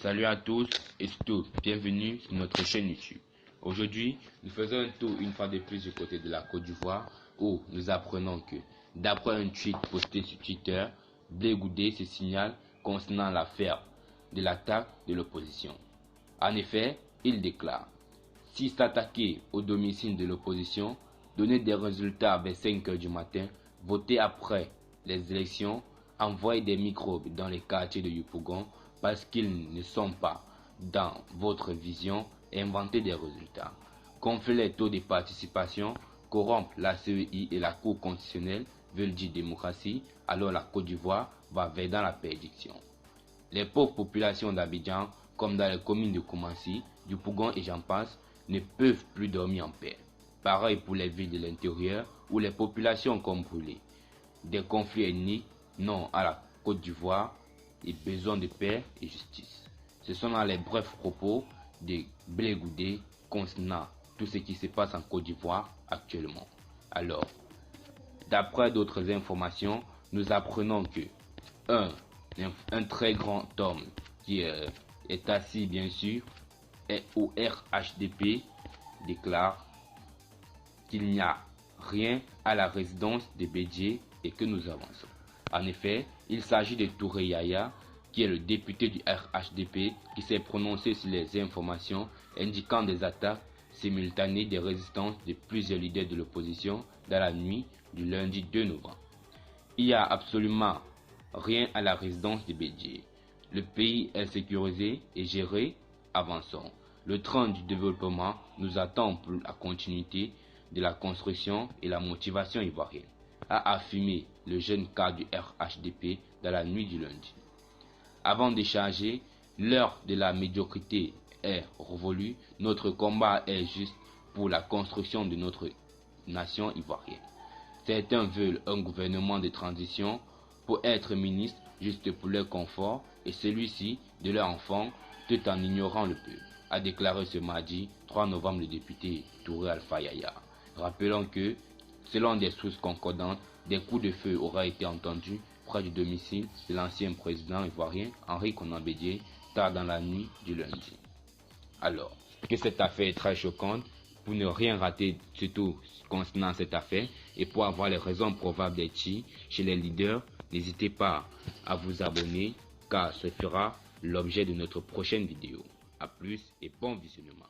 Salut à tous et toutes, bienvenue sur notre chaîne YouTube. Aujourd'hui, nous faisons un tour une fois de plus du côté de la Côte d'Ivoire où nous apprenons que, d'après un tweet posté sur Twitter, Blé Goudé se signale concernant l'affaire de l'attaque de l'opposition. En effet, il déclare: si s'attaquer au domicile de l'opposition, donner des résultats vers 5 heures du matin, voter après les élections, envoyer des microbes dans les quartiers de Yopougon parce qu'ils ne sont pas dans votre vision et inventer des résultats, gonfler les taux de participation, corrompre la CEI et la Cour constitutionnelle veulent dire démocratie, alors la Côte d'Ivoire va vers dans la perdition. Les pauvres populations d'Abidjan, comme dans les communes de Koumassi, Yopougon et j'en passe, ne peuvent plus dormir en paix. Pareil pour les villes de l'intérieur où les populations sont brûlées. Des conflits ethniques, non à la Côte d'Ivoire et besoin de paix et justice. Ce sont là les brefs propos de Blé Goudé concernant tout ce qui se passe en Côte d'Ivoire actuellement. Alors, d'après d'autres informations, nous apprenons que un très grand homme qui est assis bien sûr au RHDP déclare qu'il n'y a rien à la résidence de Bédié et que nous avançons. En effet, il s'agit de Touré Yaya, qui est le député du RHDP, qui s'est prononcé sur les informations indiquant des attaques simultanées des résistances de plusieurs leaders de l'opposition dans la nuit du lundi 2 novembre. Il n'y a absolument rien à la résidence de Bédié. Le pays est sécurisé et géré. Avançons. Le train du développement nous attend pour la continuité de la construction et la motivation ivoirienne, a affirmé le jeune cadre du RHDP dans la nuit du lundi. Avant d'échanger, l'heure de la médiocrité est révolue, notre combat est juste pour la construction de notre nation ivoirienne. Certains veulent un gouvernement de transition pour être ministre juste pour leur confort et celui-ci de leur enfant tout en ignorant le peuple, a déclaré ce mardi 3 novembre le député Touré Alpha Yaya. Rappelons que, selon des sources concordantes, des coups de feu auraient été entendus près du domicile de l'ancien président ivoirien Henri Konan Bédié tard dans la nuit du lundi. Alors, que cette affaire est très choquante, pour ne rien rater, surtout concernant cette affaire, et pour avoir les raisons probables d'être chez les leaders, n'hésitez pas à vous abonner, car ce fera l'objet de notre prochaine vidéo. A plus et bon visionnement.